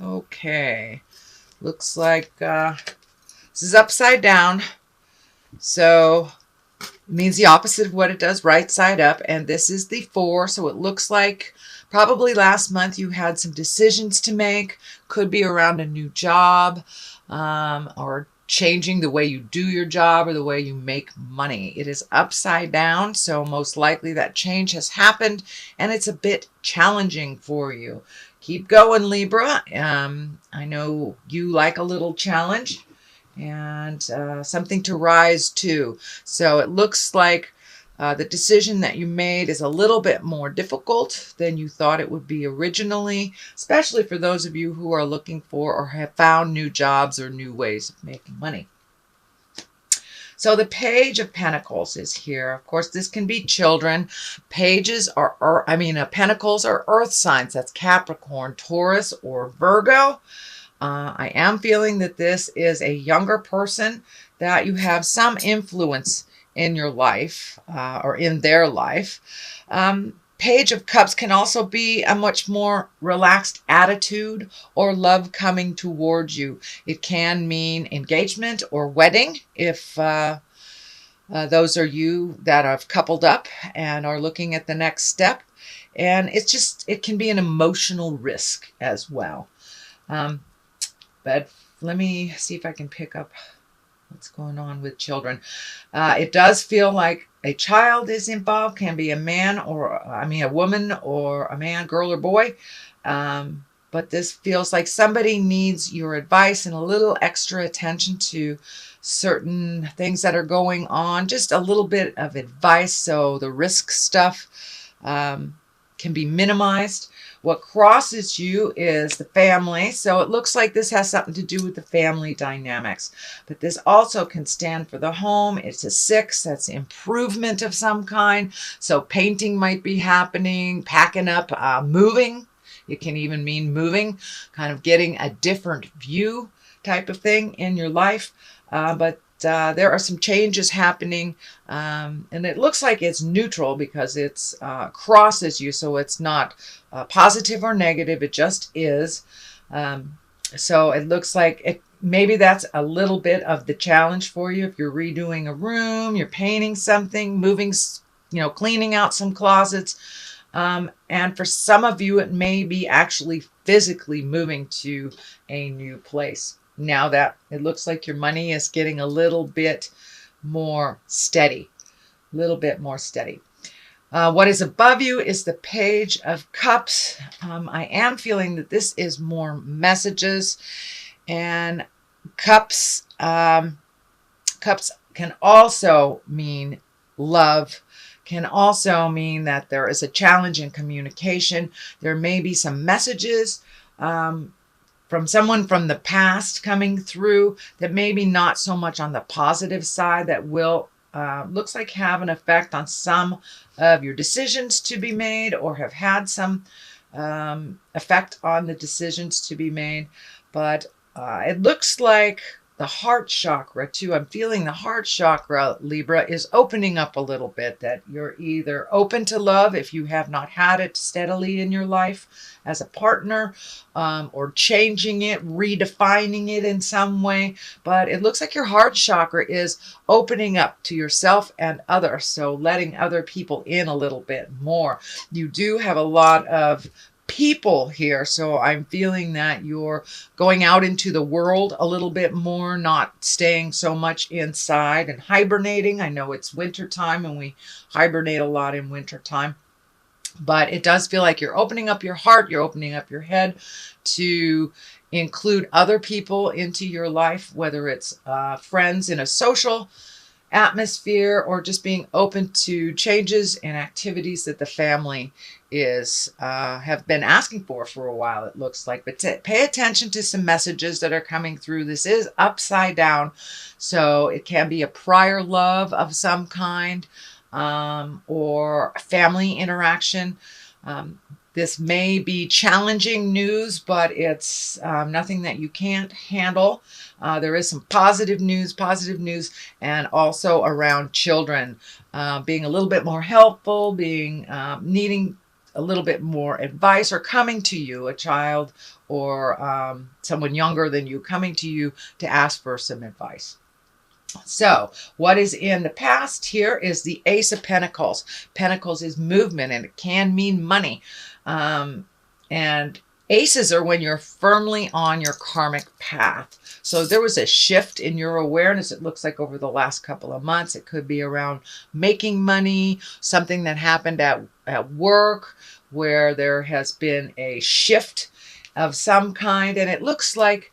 Okay. Looks like this is upside down. So it means the opposite of what it does right side up. And this is the 4. So it looks like probably last month you had some decisions to make. Could be around a new job or changing the way you do your job or the way you make money. It is upside down. So most likely that change has happened and it's a bit challenging for you. Keep going, Libra. I know you like a little challenge and something to rise to. So it looks like the decision that you made is a little bit more difficult than you thought it would be originally, especially for those of you who are looking for or have found new jobs or new ways of making money. So the Page of Pentacles is here. Of course, this can be children. Pentacles are earth signs. That's Capricorn, Taurus, or Virgo. I am feeling that this is a younger person that you have some influence in your life or in their life. Page of Cups can also be a much more relaxed attitude or love coming towards you. It can mean engagement or wedding if those are you that have coupled up and are looking at the next step. And it can be an emotional risk as well. But let me see if I can pick up what's going on with children. It does feel like a child is involved. Can be a man a woman or a man, girl or boy. But this feels like somebody needs your advice and a little extra attention to certain things that are going on. Just a little bit of advice so the risk stuff can be minimized. What crosses you is the family. So it looks like this has something to do with the family dynamics. But this also can stand for the home. It's a 6. That's improvement of some kind. So painting might be happening, packing up, moving. It can even mean moving, kind of getting a different view type of thing in your life. But there are some changes happening, and it looks like it's neutral because it's crosses you, so it's not positive or negative. It just is. So it looks like maybe that's a little bit of the challenge for you. If you're redoing a room, you're painting something, moving, cleaning out some closets. And for some of you, it may be actually physically moving to a new place. Now that it looks like your money is getting a little bit more steady. What is above you is the Page of Cups. I am feeling that this is more messages, and cups can also mean love, can also mean that there is a challenge in communication. There may be some messages from someone from the past coming through that maybe not so much on the positive side that will looks like have an effect on some of your decisions to be made or have had some effect on the decisions to be made. But it looks like the heart chakra too. I'm feeling the heart chakra, Libra, is opening up a little bit, that you're either open to love if you have not had it steadily in your life as a partner, or changing it, redefining it in some way. But it looks like your heart chakra is opening up to yourself and others. So letting other people in a little bit more. You do have a lot of people here, so I'm feeling that you're going out into the world a little bit more, not staying so much inside and hibernating. I know it's winter time and we hibernate a lot in winter time, but it does feel like you're opening up your heart, you're opening up your head to include other people into your life, whether it's friends in a social atmosphere or just being open to changes and activities that the family is have been asking for a while, it looks like. But pay attention to some messages that are coming through. This is upside down, so it can be a prior love of some kind, or family interaction. This may be challenging news, but it's nothing that you can't handle. There is some positive news, and also around children, being a little bit more helpful, being needing a little bit more advice, or coming to you, a child or someone younger than you coming to you to ask for some advice. So what is in the past here is the Ace of Pentacles. Pentacles is movement, and it can mean money. And aces are when you're firmly on your karmic path. So there was a shift in your awareness, it looks like, over the last couple of months. It could be around making money, something that happened at work where there has been a shift of some kind. And it looks like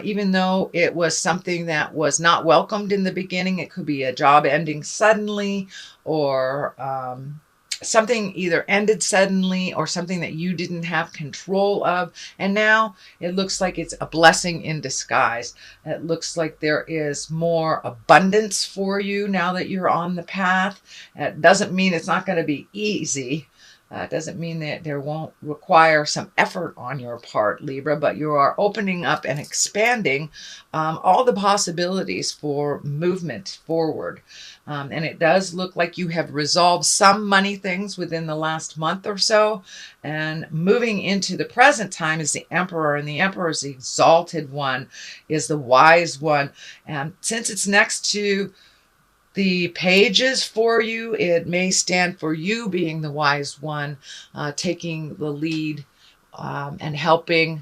even though it was something that was not welcomed in the beginning, it could be a job ending suddenly, or something either ended suddenly or something that you didn't have control of. And now it looks like it's a blessing in disguise. It looks like there is more abundance for you now that you're on the path. It doesn't mean it's not going to be easy. It doesn't mean that there won't require some effort on your part, Libra, but you are opening up and expanding all the possibilities for movement forward. And it does look like you have resolved some money things within the last month or so. And moving into the present time is the Emperor, and the Emperor is the exalted one, is the wise one. And since it's next to the pages for you, it may stand for you being the wise one, taking the lead and helping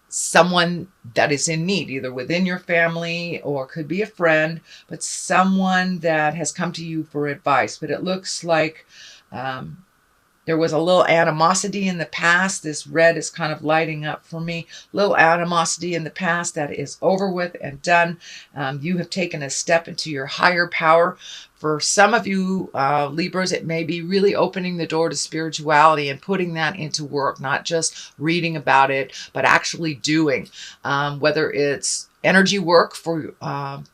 someone that is in need, either within your family or could be a friend, but someone that has come to you for advice. But it looks like there was a little animosity in the past. This red is kind of lighting up for me. Little animosity in the past that is over with and done. You have taken a step into your higher power. For some of you Libras, it may be really opening the door to spirituality and putting that into work, not just reading about it, but actually doing. Whether it's energy work for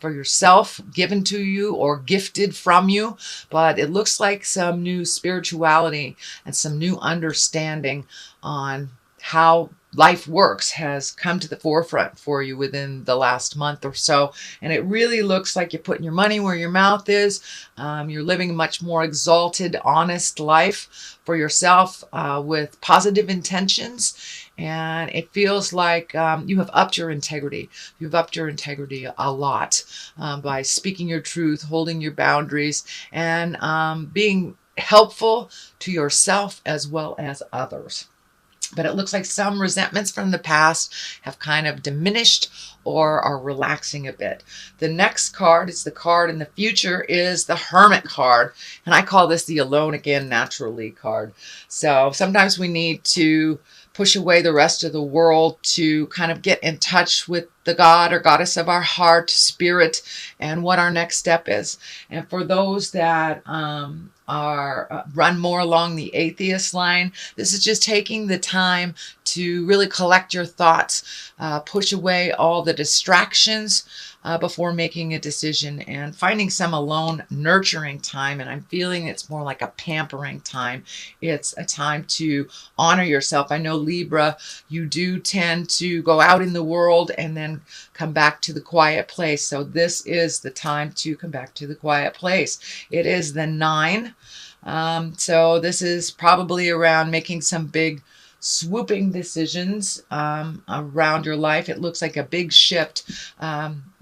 yourself, given to you or gifted from you, but it looks like some new spirituality and some new understanding on how life works has come to the forefront for you within the last month or so. And it really looks like you're putting your money where your mouth is. You're living a much more exalted, honest life for yourself with positive intentions. And it feels like you have upped your integrity. You've upped your integrity a lot by speaking your truth, holding your boundaries, and being helpful to yourself as well as others. But it looks like some resentments from the past have kind of diminished or are relaxing a bit. The next card, it's the card in the future, is the Hermit card. And I call this the Alone Again Naturally card. So sometimes we need to push away the rest of the world to kind of get in touch with the God or goddess of our heart, spirit, and what our next step is. And for those that run more along the atheist line, this is just taking the time to really collect your thoughts, push away all the distractions before making a decision, and finding some alone nurturing time. And I'm feeling it's more like a pampering time. It's a time to honor yourself. I know, Libra, you do tend to go out in the world and then come back to the quiet place. So this is the time to come back to the quiet place. It is the 9. So this is probably around making some big swooping decisions around your life. It looks like a big shift.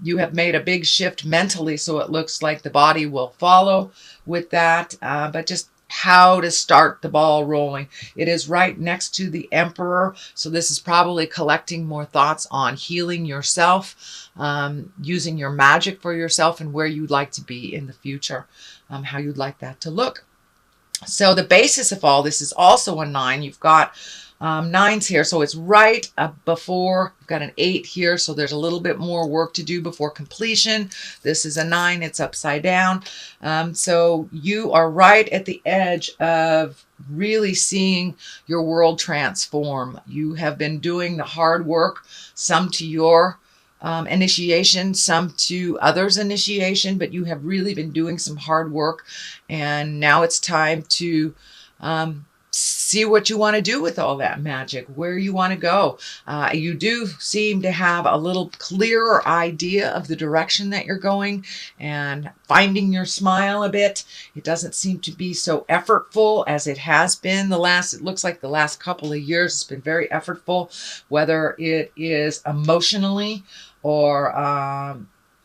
You have made a big shift mentally, so it looks like the body will follow with that. But just how to start the ball rolling. It is right next to the Emperor, so this is probably collecting more thoughts on healing yourself, using your magic for yourself, and where you'd like to be in the future, how you'd like that to look. So the basis of all this is also a 9. You've got 9s here, so it's right before. You've got an 8 here, so there's a little bit more work to do before completion. This is a 9, it's upside down. So you are right at the edge of really seeing your world transform. You have been doing the hard work, some to your initiation, some to others' initiation, but you have really been doing some hard work, and now it's time to see what you want to do with all that magic, where you want to go. You do seem to have a little clearer idea of the direction that you're going and finding your smile a bit. It doesn't seem to be so effortful as it has been it looks like the last couple of years. It's been very effortful, whether it is emotionally or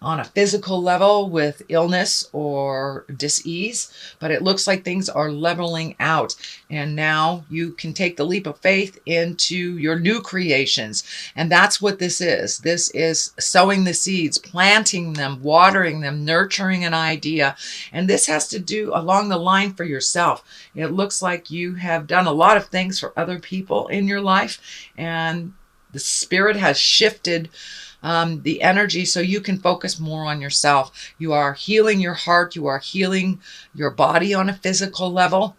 on a physical level with illness or dis-ease, but it looks like things are leveling out. And now you can take the leap of faith into your new creations. And that's what this is. This is sowing the seeds, planting them, watering them, nurturing an idea. And this has to do along the line for yourself. It looks like you have done a lot of things for other people in your life, and the spirit has shifted the energy so you can focus more on yourself. You are healing your heart. You are healing your body on a physical level.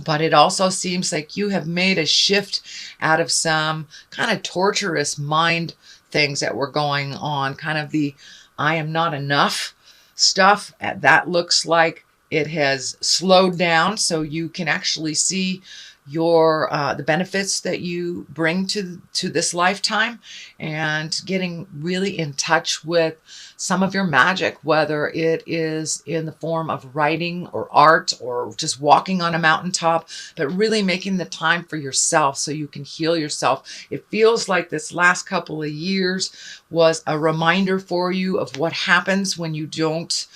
But it also seems like you have made a shift out of some kind of torturous mind things that were going on, kind of the I am not enough stuff. That looks like it has slowed down, so you can actually see your the benefits that you bring to this lifetime, and getting really in touch with some of your magic, whether it is in the form of writing or art or just walking on a mountaintop, but really making the time for yourself so you can heal yourself. It feels like this last couple of years was a reminder for you of what happens when you don't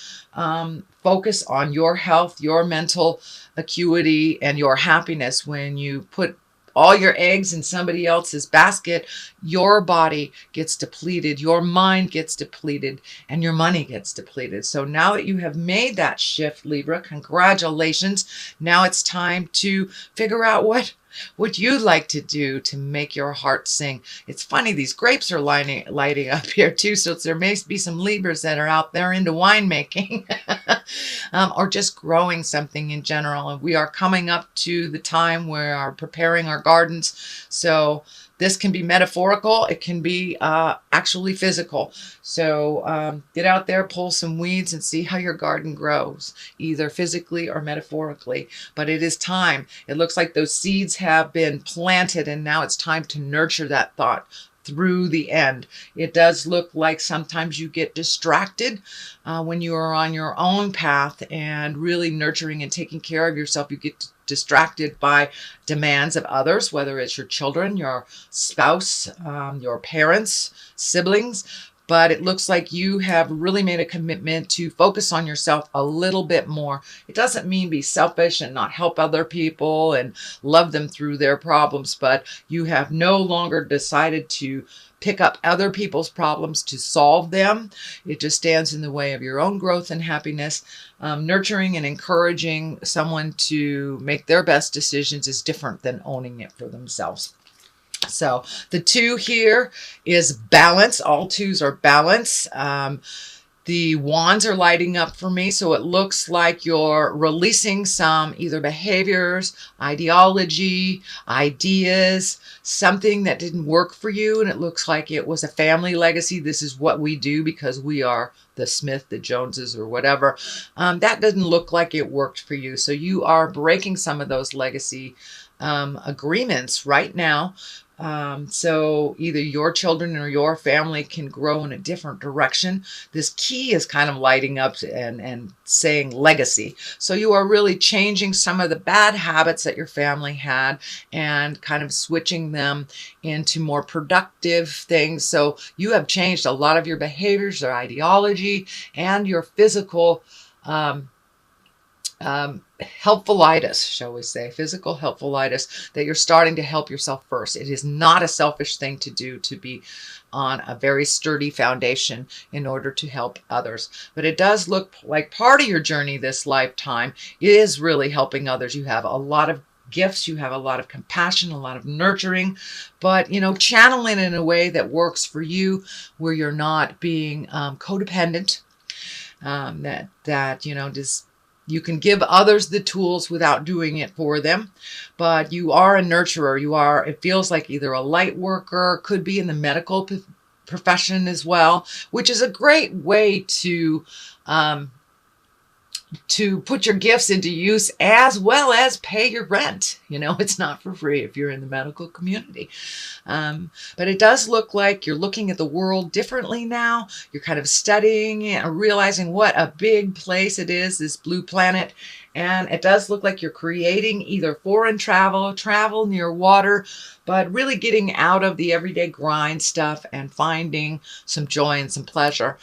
focus on your health, your mental acuity, and your happiness. When you put all your eggs in somebody else's basket, your body gets depleted, your mind gets depleted, and your money gets depleted. So now that you have made that shift, Libra, congratulations. Now it's time to figure out what you'd like to do to make your heart sing. It's funny, these grapes are lighting up here too, so there may be some Libras that are out there into winemaking or just growing something in general. And we are coming up to the time where we are preparing our gardens. So this can be metaphorical. It can be actually physical. So get out there, pull some weeds, and see how your garden grows, either physically or metaphorically. But it is time. It looks like those seeds have been planted, and now it's time to nurture that thought through the end. It does look like sometimes you get distracted when you are on your own path and really nurturing and taking care of yourself. You get distracted by demands of others, whether it's your children, your spouse, your parents, siblings. But it looks like you have really made a commitment to focus on yourself a little bit more. It doesn't mean be selfish and not help other people and love them through their problems, but you have no longer decided to pick up other people's problems to solve them. It just stands in the way of your own growth and happiness. Nurturing and encouraging someone to make their best decisions is different than owning it for themselves. So the 2 here is balance. All 2s are balance. The wands are lighting up for me, so it looks like you're releasing some either behaviors, ideology, ideas, something that didn't work for you, and it looks like it was a family legacy. This is what we do because we are the Smith, the Joneses, or whatever. That doesn't look like it worked for you, so you are breaking some of those legacy agreements right now. So either your children or your family can grow in a different direction. This key is kind of lighting up and saying legacy. So you are really changing some of the bad habits that your family had and kind of switching them into more productive things. So you have changed a lot of your behaviors, your ideology, and your physical helpfulitis, shall we say, physical helpfulitis, that you're starting to help yourself first. It is not a selfish thing to do, to be on a very sturdy foundation in order to help others. But it does look like part of your journey this lifetime is really helping others. You have a lot of gifts, you have a lot of compassion, a lot of nurturing, but channel it in a way that works for you, where you're not being codependent, just you can give others the tools without doing it for them, but you are a nurturer. You are, it feels like, either a light worker, could be in the medical profession as well, which is a great way to to put your gifts into use as well as pay your rent. It's not for free if you're in the medical community. But it does look like you're looking at the world differently now. You're kind of studying and realizing what a big place it is, this blue planet. And it does look like you're creating either foreign travel near water, but really getting out of the everyday grind stuff and finding some joy and some pleasure.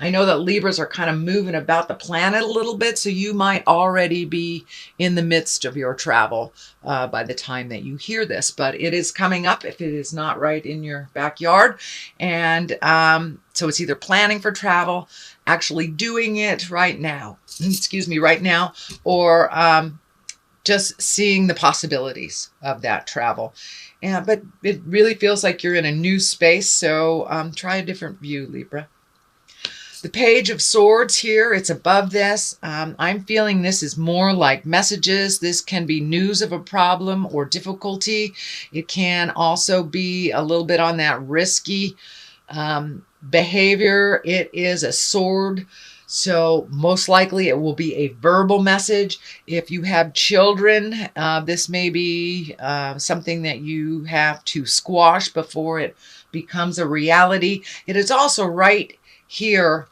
I know that Libras are kind of moving about the planet a little bit, so you might already be in the midst of your travel by the time that you hear this. But it is coming up if it is not right in your backyard. And so it's either planning for travel, actually doing it right now, or just seeing the possibilities of that travel. But it really feels like you're in a new space, so try a different view, Libra. The Page of Swords here, it's above this. I'm feeling this is more like messages. This can be news of a problem or difficulty. It can also be a little bit on that risky behavior. It is a sword, so most likely it will be a verbal message. If you have children, this may be something that you have to squash before it becomes a reality. It is also right here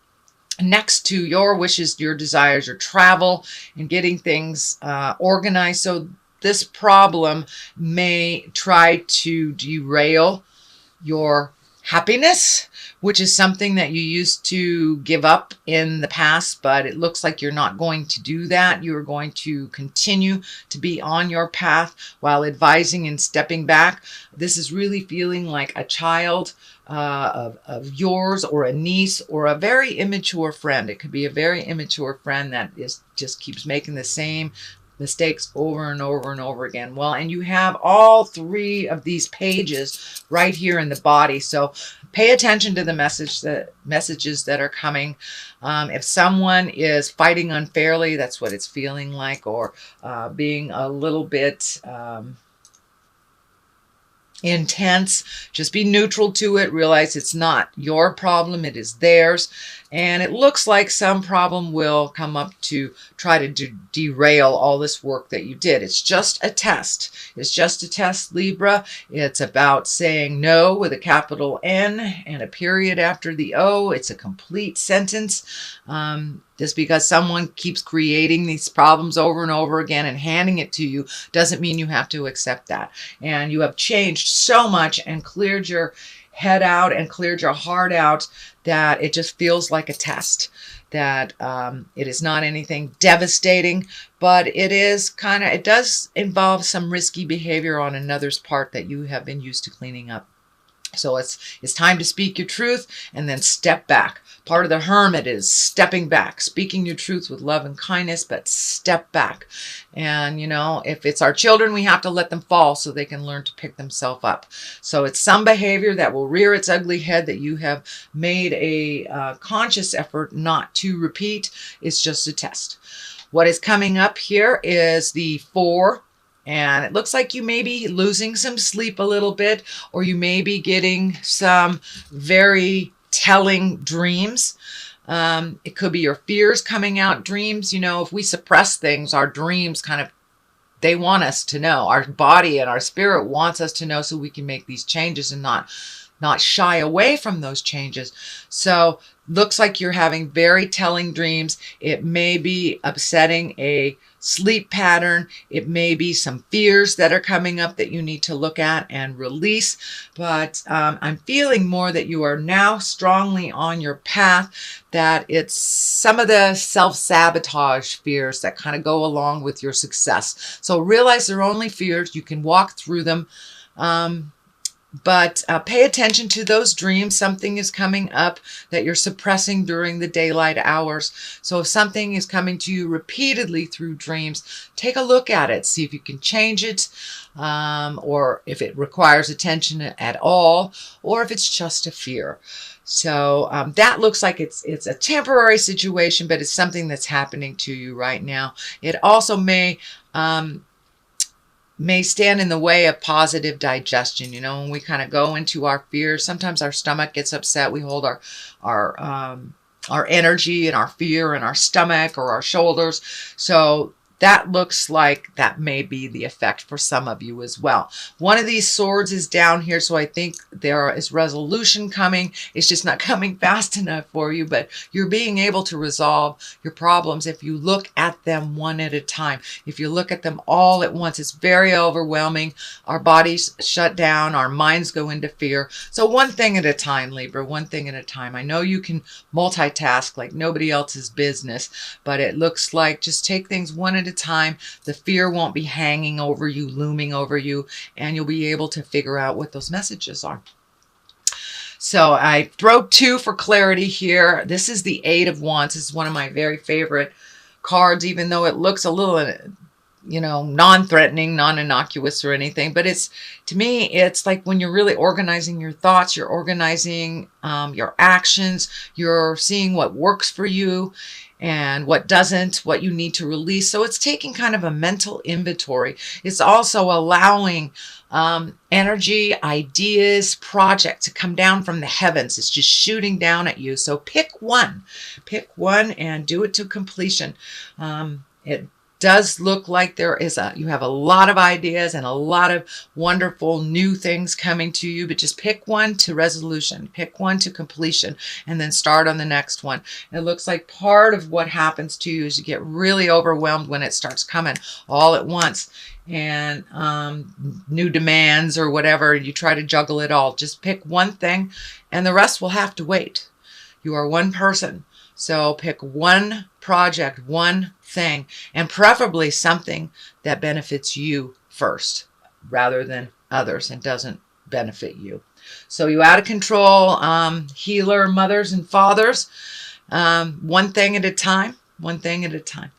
next to your wishes, your desires, your travel, and getting things organized. So this problem may try to derail your happiness, which is something that you used to give up in the past, but it looks like you're not going to do that. You're going to continue to be on your path while advising and stepping back. This is really feeling like a child of yours, or a niece, or a very immature friend. It could be a very immature friend that just keeps making the same mistakes over and over and over again. Well, and you have all three of these pages right here in the body. So pay attention to the messages that are coming. If someone is fighting unfairly, that's what it's feeling like, or being a little bit intense, just be neutral to it. Realize it's not your problem, it is theirs. And it looks like some problem will come up to try to derail all this work that you did. It's just a test. It's just a test, Libra. It's about saying no with a capital N and a period after the O. It's a complete sentence. Just because someone keeps creating these problems over and over again and handing it to you doesn't mean you have to accept that. And you have changed so much and cleared your head out and cleared your heart out that it just feels like a test. That it is not anything devastating, but it does involve some risky behavior on another's part that you have been used to cleaning up. So it's time to speak your truth and then step back. Part of the hermit is stepping back, speaking your truth with love and kindness, but step back. And, if it's our children, we have to let them fall so they can learn to pick themselves up. So it's some behavior that will rear its ugly head that you have made a conscious effort not to repeat. It's just a test. What is coming up here is the 4. And it looks like you may be losing some sleep a little bit, or you may be getting some very telling dreams. It could be your fears coming out. Dreams, if we suppress things, our dreams they want us to know. Our body and our spirit wants us to know so we can make these changes and not shy away from those changes. So looks like you're having very telling dreams. It may be upsetting a sleep pattern. It may be some fears that are coming up that you need to look at and release. But I'm feeling more that you are now strongly on your path, that it's some of the self-sabotage fears that kind of go along with your success. So realize they're only fears. You can walk through them. But pay attention to those dreams. Something is coming up that you're suppressing during the daylight hours. So if something is coming to you repeatedly through dreams, take a look at it. See if you can change it, or if it requires attention at all, or if it's just a fear. So that looks like it's a temporary situation, but it's something that's happening to you right now. It also may stand in the way of positive digestion. When we kind of go into our fears, sometimes our stomach gets upset. We hold our our energy and our fear in our stomach or our shoulders. So that looks like that may be the effect for some of you as well. One of these swords is down here, so I think there is resolution coming. It's just not coming fast enough for you, but you're being able to resolve your problems if you look at them one at a time. If you look at them all at once, it's very overwhelming. Our bodies shut down, our minds go into fear. So one thing at a time, Libra, one thing at a time. I know you can multitask like nobody else's business, but it looks like just take things one at a time. The fear won't be hanging over you, looming over you, and you'll be able to figure out what those messages are. So I throw 2 for clarity here. This is the 8 of Wands. This is one of my very favorite cards, even though it looks a little, non-threatening, non-innocuous or anything. But to me, it's like when you're really organizing your thoughts, you're organizing your actions, you're seeing what works for you and what doesn't, what you need to release. So it's taking kind of a mental inventory. It's also allowing energy, ideas, project to come down from the heavens. It's just shooting down at you. So pick one and do it to completion. It does look like you have a lot of ideas and a lot of wonderful new things coming to you, but just pick one to resolution, pick one to completion, and then start on the next one. It looks like part of what happens to you is you get really overwhelmed when it starts coming all at once, and new demands or whatever, you try to juggle it all. Just pick one thing and the rest will have to wait. You are one person. So pick one project, one thing, and preferably something that benefits you first rather than others and doesn't benefit you. So you out of control, healer, mothers and fathers, one thing at a time, one thing at a time.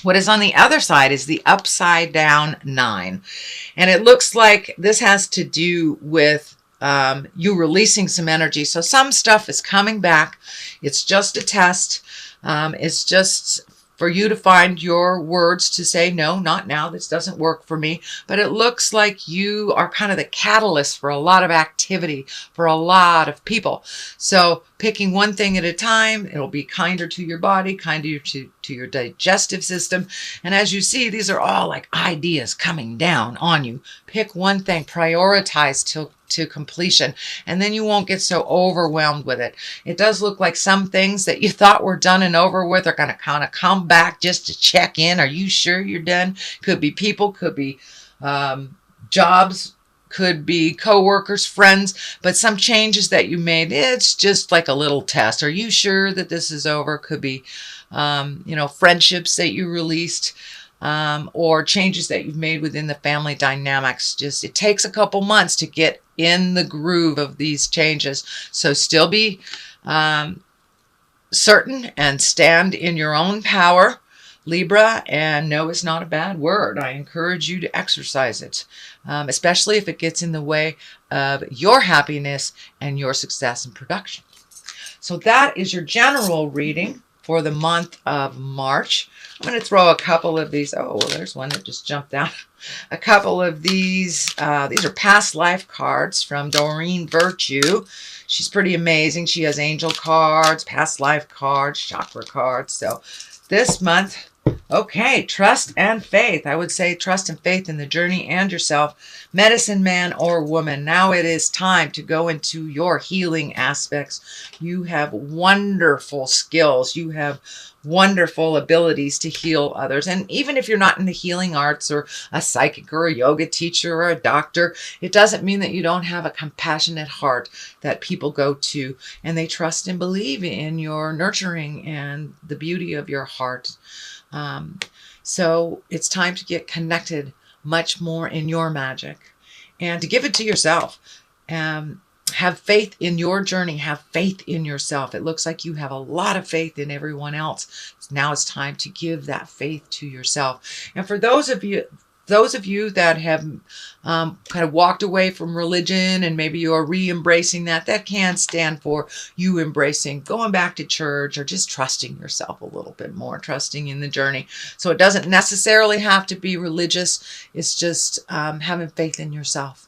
What is on the other side is the upside down 9. And it looks like this has to do with you releasing some energy. So some stuff is coming back. It's just a test. It's just for you to find your words to say, no, not now. This doesn't work for me. But it looks like you are kind of the catalyst for a lot of activity for a lot of people. So picking one thing at a time, it'll be kinder to your body, kinder to your digestive system. And as you see, these are all like ideas coming down on you. Pick one thing, prioritize to completion, and then you won't get so overwhelmed with it. It does look like some things that you thought were done and over with are going to kind of come back just to check in. Are you sure you're done? Could be people, could be jobs, could be co-workers, friends, but some changes that you made, it's just like a little test. Are you sure that this is over? Could be, friendships that you released, or changes that you've made within the family dynamics. Just, it takes a couple months to get in the groove of these changes. So still be certain and stand in your own power, Libra, and no is not a bad word. I encourage you to exercise it, especially if it gets in the way of your happiness and your success in production. So that is your general reading for the month of March. I'm going to throw a couple of these. Oh, well, there's one that just jumped out. A couple of these. These are past life cards from Doreen Virtue. She's pretty amazing. She has angel cards, past life cards, chakra cards. So this month, okay, trust and faith. I would say trust and faith in the journey and yourself, medicine man or woman. Now it is time to go into your healing aspects. You have wonderful skills. You have wonderful abilities to heal others. And even if you're not in the healing arts or a psychic or a yoga teacher or a doctor, it doesn't mean that you don't have a compassionate heart that people go to and they trust and believe in your nurturing and the beauty of your heart. So it's time to get connected much more in your magic and to give it to yourself. Have faith in your journey. Have faith in yourself. It looks like you have a lot of faith in everyone else. Now it's time to give that faith to yourself. And for those of you that have kind of walked away from religion and maybe you're re-embracing that can stand for you embracing, going back to church or just trusting yourself a little bit more, trusting in the journey. So it doesn't necessarily have to be religious. It's just having faith in yourself.